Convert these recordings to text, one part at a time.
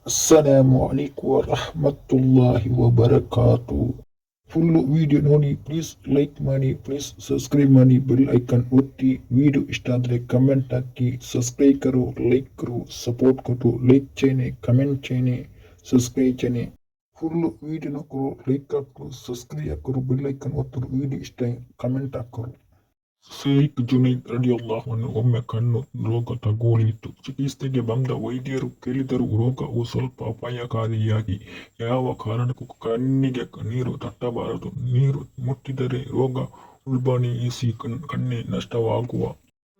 Assalamu alaikum wa rahmatullahi wa barakatuh. Full video ನೋಡಿ, please like ಮಾಡಿ, please subscribe ಮಾಡಿ, bell icon ಒತ್ತಿ. Video ಇಷ್ಟ ಆದರೆ ಕಮೆಂಟ್ ಹಾಕಿ. सब्सक्राइब करो, लाइक करो, सपोर्ट करो. लाइक चाहिए, कमेंट चाहिए, सब्सक्राइब चाहिए. ಫುಲ್ ವಿಡಿಯೋ करो, लाइक करो, सब्सक्राइब करो, बेल ಐಕನ್ ಒತ್ತರು. ವಿಡಿಯೋ ಇಷ್ಟ ಕಮೆಂಟ್ ಹಾಕರು. ಶೇಖ್ ಜುನೈದ್ ರಲಿಯಲ್ಲಾಹುವನ್ನು ಒಮ್ಮೆ ಕಣ್ಣು ರೋಗ ತಗುಲಿತು. ಚಿಕಿತ್ಸೆಗೆ ಬಂದ ವೈದ್ಯರು ಕೇಳಿದರು, ರೋಗವು ಸ್ವಲ್ಪ ಅಪಾಯಕಾರಿಯಾಗಿ, ಯಾವ ಕಾರಣಕ್ಕೂ ಕಣ್ಣಿಗೆ ನೀರು ತಟ್ಟಬಾರದು. ನೀರು ಮುಟ್ಟಿದರೆ ರೋಗ ಉಲ್ಬಣಿಸಿ ಕಣ್ಣೆ ನಷ್ಟವಾಗುವ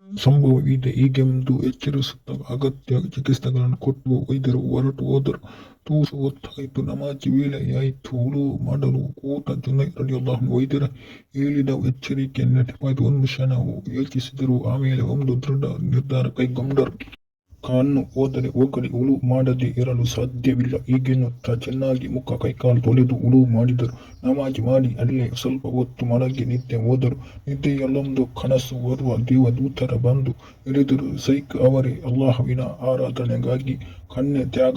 ಸಂಭವವಿದೆ. ಹೀಗೆಂದು ಎಚ್ಚರಿಸುತ್ತಾ ಅಗತ್ಯ ಚಿಕಿತ್ಸೆಗಳನ್ನು ಕೊಟ್ಟು ವೈದ್ಯರು ಹೊರಟು ಹೋದರು. ತೂಸು ಹೊತ್ತಾಯಿತು, ನಮಾಜ್ ವೇಳೆಯಾಯಿತು. ಹುಳು ಮಾಡಲು ಕೂತ ಜುನೈದ್ ರಲಿಯಲ್ಲಾಹು ವೈದ್ಯರ ಹೇಳಿದ ಎಚ್ಚರಿಕೆ ನೆನಪಾಯಿತು. ಒಂದು ಕ್ಷಣವು ಯೋಚಿಸಿದರು. ಆಮೇಲೆ ಒಂದು ದೃಢ ನಿರ್ಧಾರ ಕೈಗೊಂಡರು. ಕಣ್ಣು ಹೋದರೆ ಹೋಗಲಿ, ಹುಳು ಮಾಡದೆ ಇರಲು ಸಾಧ್ಯವಿಲ್ಲ. ಹೀಗೆನ್ನುತ್ತಾ ಚೆನ್ನಾಗಿ ಮುಖ ಕೈಕಾಲು ತೊಳೆದು ಹುಳು ಮಾಡಿದರು. ನಮಾಜ್ ಮಾಡಿ ಅಲ್ಲೇ ಸ್ವಲ್ಪ ಹೊತ್ತು ಮಲಗಿ ನಿದ್ದೆ ಹೋದರು. ನಿದ್ದೆಯಲ್ಲೊಂದು ಕನಸು ಬರುವ ದೇವದೂತರ ಬಂದು ಹೇಳಿದರು, ಶೈಖ್ ಅವರೇ, ಅಲ್ಲಾಹುವಿನ ಆರಾಧನೆಗಾಗಿ ಕಣ್ಣೆ ತ್ಯಾಗ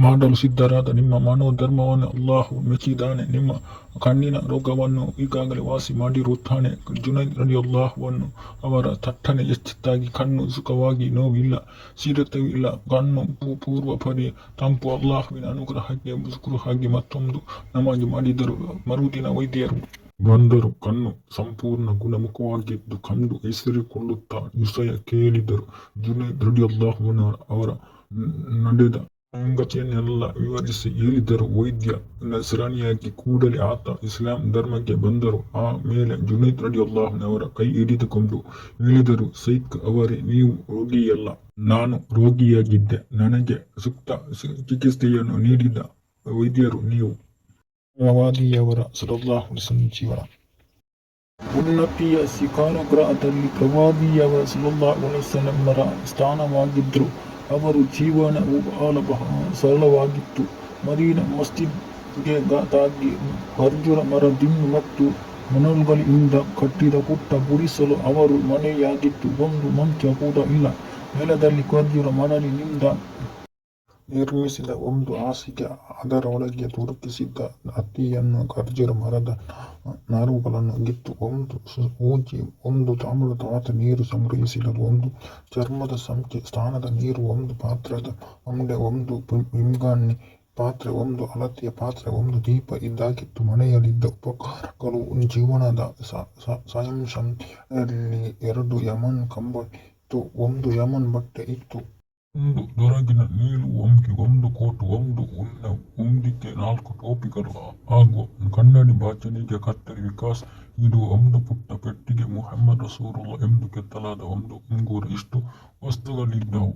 ಮಾಡಲು ಸಿದ್ಧರಾದ ನಿಮ್ಮ ಮನೋಧರ್ಮವನ್ನು ಅಲ್ಲಾಹು ಮೆಚ್ಚಿದ್ದಾನೆ. ನಿಮ್ಮ ಕಣ್ಣಿನ ರೋಗವನ್ನು ಈಗಾಗಲೇ ವಾಸಿ ಮಾಡಿರುತ್ತಾನೆ. ಜುನೈದ್ ರಲಿಯಲ್ಲಾಹುವನ್ನು ಅವರ ಥಟ್ಟನೆ ಎಚ್ಚೆತ್ತಾಗಿ ಕಣ್ಣು ಸುಖವಾಗಿ, ನೋವಿಲ್ಲ, ಸಿರತೆಯೂ ಇಲ್ಲ, ಕಣ್ಣು ಪೂರ್ವಪರಿ ತಂಪು. ಅಲ್ಲಾಹುವಿನ ಅನುಗ್ರಹಕ್ಕೆ ಶುಕ್ರುಹಾಗಿ ಮತ್ತೊಂದು ನಮಾಜ್ ಮಾಡಿದರು. ಮರುದಿನ ವೈದ್ಯರು ಬಂದರು. ಕಣ್ಣು ಸಂಪೂರ್ಣ ಗುಣಮುಖವಾಗಿದ್ದು ಕಂಡು ಹೆಸರಿಕೊಳ್ಳುತ್ತಾ ವಿಷಯ ಕೇಳಿದರು. ಜುನೈದ್ ರಲಿಯಲ್ಲಾಹು ಅವರ ನಡೆದ ಸಂಗತಿಯನ್ನೆಲ್ಲ ವಿವರಿಸಿ ಹೇಳಿದರು. ವೈದ್ಯ ನಸ್ರಾನಿಯಾಗಿ ಕೂಡಲೇ ಆತ ಇಸ್ಲಾಂ ಧರ್ಮಕ್ಕೆ ಬಂದರು. ಆ ಮೇಲೆ ಜುನೈದ್ ರಲಿಯಲ್ಲಾಹು ಅವರ ಕೈ ಹಿಡಿದುಕೊಂಡು ಹೇಳಿದರು, ಶೈಖ್ ಅವರೇ, ನೀವು ರೋಗಿಯಲ್ಲ, ನಾನು ರೋಗಿಯಾಗಿದ್ದೆ. ನನಗೆ ಸೂಕ್ತ ಚಿಕಿತ್ಸೆಯನ್ನು ನೀಡಿದ ವೈದ್ಯರು ನೀವು. ಪ್ರವಾದಿಯವರ ಸಲ್ಲಲ್ಲಾಹು ಅಲೈಹಿ ವಸಲ್ಲಂ ಜೀವನ. ಉನ್ನತಿಯ ಶಿಖರಾಗ್ರದಲ್ಲಿ ಪ್ರವಾದಿಯವರ ಸಲ್ಲಲ್ಲಾಹು ಅಲೈಹಿ ವಸಲ್ಲಮರ ಸ್ಥಾನವಾಗಿದ್ದರು. ಅವರ ಜೀವನವು ಬಹಳ ಸರಳವಾಗಿತ್ತು. ಮದೀನಾ ಮಸ್ಜಿದ್ಗೆ ಗಾತಾಗಿ ಖರ್ಜೂರ ಮರದಿಂದ ಮತ್ತು ಮಣಲುಗಳಿಂದ ಕಟ್ಟಿದ ಪುಟ್ಟ ಗುಡಿಸಲು ಅವರ ಮನೆಯಾಗಿತ್ತು. ಒಂದು ಮಂಚ ಕೂಡ ಇಲ್ಲ. ನೆಲದಲ್ಲಿ ಖರ್ಜೂರ ಮರಳಿನಿಂದ ನಿರ್ಮಿಸಿದ ಒಂದು ಹಾಸಿಗೆ, ಅದರೊಳಗೆ ತುರುಕಿಸಿದ್ದ ಹತ್ತಿಯನ್ನು, ಖರ್ಜೂರ ಮರದ ನಾರುಗಳನ್ನು ಗಿತ್ತು, ಒಂದು ಸೂಜಿ, ಒಂದು ತಾಮ್ರದ ಪಾತ್ರೆ ನೀರು ಸಂಗ್ರಹಿಸಿಡಲು, ಒಂದು ಚರ್ಮದ ಸಂಚೆ, ಸ್ನಾನದ ನೀರು, ಒಂದು ಪಾತ್ರದ ಉಂಡೆ, ಒಂದು ಪಿಂಗಾಣಿ ಪಾತ್ರೆ, ಒಂದು ಅಳತೆಯ ಪಾತ್ರೆ, ಒಂದು ದೀಪ ಇದ್ದಾಗಿತ್ತು. ಮನೆಯಲ್ಲಿದ್ದ ಉಪಕಾರಗಳು ಜೀವನದ ಸಾಯಂಸಂಧ್ಯೆಯಲ್ಲಿ 2 ಯಮನ್ ಕಂಬಳಿ ಇತ್ತು, ಒಂದು ಯಮನ್ ಬಟ್ಟೆ ಇತ್ತು, ಒಂದು ದೊರಗಿನ ನೀರು ಅಂಗಿ, ಒಂದು ಕೋಟು, ಒಂದು ಉಣ್ಣೆ ಉಂಡಿಕೆ, 4 ಟೋಪಿಗಳು ಹಾಗೂ ಕನ್ನಡಿ ಬಾಚಣಿಗೆ, ಕತ್ತರಿ, ವಿಕಾಸ್ ಇಡುವ ಒಂದು ಪುಟ್ಟ ಪೆಟ್ಟಿಗೆ, ಮುಹಮ್ಮದ್ ರಸೂಲುಲ್ಲಾಹ್ ಎಂದು ಕೆತ್ತಲಾದ ಒಂದು ಉಂಗುರ. ಇಷ್ಟು ವಸ್ತುಗಳಿದ್ದವು.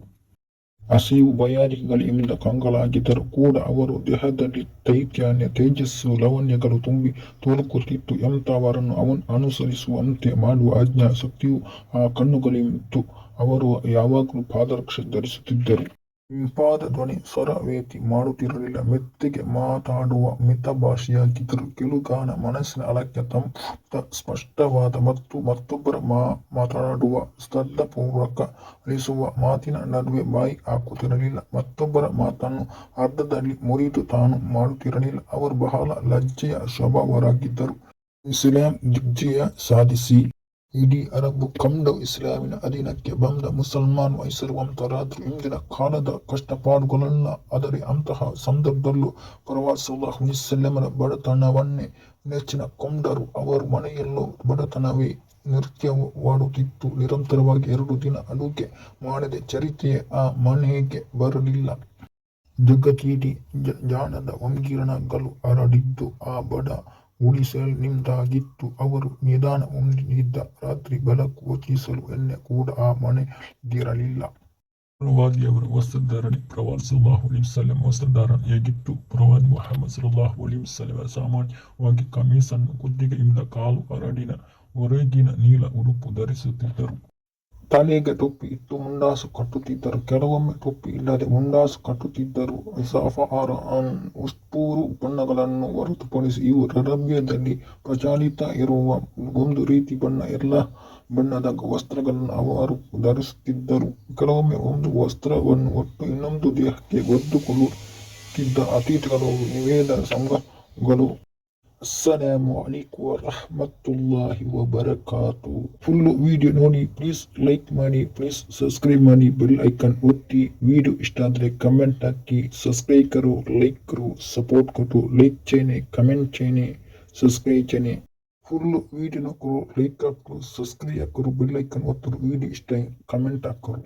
ಹಸಿವು ಬಯಾರಿಗಳಿಂದ ಕಂಗಾಲಾಗಿದ್ದರೂ ಕೂಡ ಅವರ ದೇಹದಲ್ಲಿ ಚೈತನ್ಯ, ತೇಜಸ್ಸು, ಲಾವಣ್ಯಗಳು ತುಂಬಿ ತುಳುಕುತ್ತಿತ್ತು. ಎಂಥವರನ್ನು ಅನುಸರಿಸುವಂತೆ ಮಾಡುವ ಆಜ್ಞಾ ಶಕ್ತಿಯು ಆ ಕಣ್ಣುಗಳಿತ್ತು. ಅವರು ಯಾವಾಗಲೂ ಪಾದರಕ್ಷೆ ಧರಿಸುತ್ತಿದ್ದರು. ಇಂಪಾದ ಧ್ವನಿ ಸ್ವರವೇತಿ ಮಾಡುತ್ತಿರಲಿಲ್ಲ. ಮೆತ್ತಗೆ ಮಾತಾಡುವ ಮಿತಭಾಷಿಯಾಗಿದ್ದರು. ಕೆಳುಗಾನ ಮನಸ್ಸಿನ ಅಳಕ್ಕೆ ತಂಪಾದ, ಸ್ಪಷ್ಟವಾದ ಮತ್ತು ಮತ್ತೊಬ್ಬರ ಮಾತನಾಡುವ ಶ್ರದ್ಧಾಪೂರ್ವಕ ಅಲಿಸುವ ಮಾತಿನ ನಡುವೆ ಬಾಯಿ ಹಾಕುತ್ತಿರಲಿಲ್ಲ. ಮತ್ತೊಬ್ಬರ ಮಾತನ್ನು ಅರ್ಧದಲ್ಲಿ ಮುರಿದು ತಾನು ಮಾಡುತ್ತಿರಲಿಲ್ಲ. ಅವರು ಬಹಳ ಲಜ್ಜೆಯ ಸ್ವಭಾವರಾಗಿದ್ದರು. ಇಸ್ಲಾಂ ದಿಗ್ವಿಜಯ ಸಾಧಿಸಿ ಇಡೀ ಅರಬ್ ಖಂಡವು ಇಸ್ಲಾಮಿನ ಅಧೀನಕ್ಕೆ ಬಂದ ಮುಸಲ್ಮಾನ್ ಐಶ್ವರ್ಯವಂತರಾದರು. ಇಂದಿನ ಕಾಲದ ಕಷ್ಟಪಾಡುಗಳಲ್ಲ. ಆದರೆ ಅಂತಹ ಸಂದರ್ಭದಲ್ಲೂ ಪ್ರವಾದಿ ಸಲ್ಲಲ್ಲಾಹು ಅಲೈಹಿ ವಸಲ್ಲಮರ ಬಡತನವನ್ನೇ ನೆಚ್ಚಿಕೊಂಡರು. ಅವರ ಮನೆಯಲ್ಲೂ ಬಡತನವೇ ನೃತ್ಯವಾಡುತ್ತಿತ್ತು. ನಿರಂತರವಾಗಿ 2 ದಿನ ಅಡುಗೆ ಮಾಡದೆ ಚರಿತ್ರೆಯೇ ಆ ಮನೆಗೆ ಬರಲಿಲ್ಲ. ಜಗತ್ತಿಡೀ ಜಾಣದ ಸಂಕೀರ್ಣಗಳು ಹರಡಿದ್ದು ಆ ಬಡ ಗುಡಿಸಲಿನಿಂದಾಗಿತ್ತು. ಅವರು ನಿಧಾನ ಹೊಂದಿದ್ದ. ರಾತ್ರಿ ಬೆಳಕು ಹೊತ್ತಿಸಲು ಎಣ್ಣೆ ಕೂಡ ಆ ಮನೆಯಲ್ಲಿರಲಿಲ್ಲ. ಪ್ರವಾದಿಯವರ ವಸ್ತ್ರಧಾರಣೆ. ಪ್ರವಾದಿ ಸಲ್ಲಲ್ಲಾಹು ಅಲೈಹಿ ವಸಲ್ಲಂ ವಸ್ತ್ರಧಾರಣೆ ಹೇಗಿತ್ತು? ಪ್ರವಾದಿ ಮುಹಮ್ಮದ್ ಸಲ್ಲಲ್ಲಾಹು ಅಲೈಹಿ ವಸಲ್ಲಂ ಸಾಮಾನ್ಯವಾಗಿ ಕಮೀಸನ್ನು ಕುತ್ತಿಗೆಯಿಂದ ಕಾಲು ಹರಡಿನ ಹೊರಗಿನ ನೀಲ ಉಡುಪು ಧರಿಸುತ್ತಿದ್ದರು. ತಲೆಗೆ ಟೊಪ್ಪಿ ಇಟ್ಟು ಮುಂಡಾಸು ಕಟ್ಟುತ್ತಿದ್ದರು. ಕೆಲವೊಮ್ಮೆ ಟೊಪ್ಪಿ ಇಲ್ಲದೆ ಮುಂಡಾಸು ಕಟ್ಟುತ್ತಿದ್ದರು. ಝಫರಾನ್, ಉಸ್ಪೂರು ಬಣ್ಣಗಳನ್ನು ಹೊರತುಪಡಿಸಿ ಇವು ಅರೇಬಿಯಾದಲ್ಲಿ ಪ್ರಚಲಿತ ಇರುವ ಒಂದು ರೀತಿ ಬಣ್ಣ. ಎಲ್ಲ ಬಣ್ಣದ ವಸ್ತ್ರಗಳನ್ನು ಅವರು ಧರಿಸುತ್ತಿದ್ದರು. ಕೆಲವೊಮ್ಮೆ ಒಂದು ವಸ್ತ್ರವನ್ನು ಒಟ್ಟು ಇನ್ನೊಂದು ದೇಹಕ್ಕೆ ಹೊದ್ದುಕೊಳ್ಳುತ್ತಿದ್ದರು. ಆಗಮಿಸುತ್ತಿದ್ದ ಅತಿಥಿಗಳು, ನಿವೇದನ ಸಂಘಗಳು. ಅಸ್ಸಲಾಮು ಅಲೈಕುಂ ವರಹಮತುಲ್ಲಾಹಿ ವಬರಕಾತು. ಫುಲ್ ವಿಡಿಯೋ ನೋಡಿ, ಪ್ಲೀಸ್ ಲೈಕ್ ಮಾಡಿ, ಪ್ಲೀಸ್ ಸಬ್ಸ್ಕ್ರೈಬ್ ಮಾಡಿ, ಬೆಲ್ ಐಕನ್ ಒತ್ತಿ. ವಿಡಿಯೋ ಇಷ್ಟ ಆದರೆ ಕಮೆಂಟ್ ಹಾಕಿ. सब्सक्राइब करो, लाइक करो, सपोर्ट करो. लाइक चाहिए, कमेंट चाहिए, सब्सक्राइब चाहिए. फुल वीडियो करो, लाइक करो, सब्सक्राइब करो, बेल आइकन ಒತ್ತರು. ವಿಡಿಯೋ ಇಷ್ಟ ಕಮೆಂಟ್ ಹಾಕರು.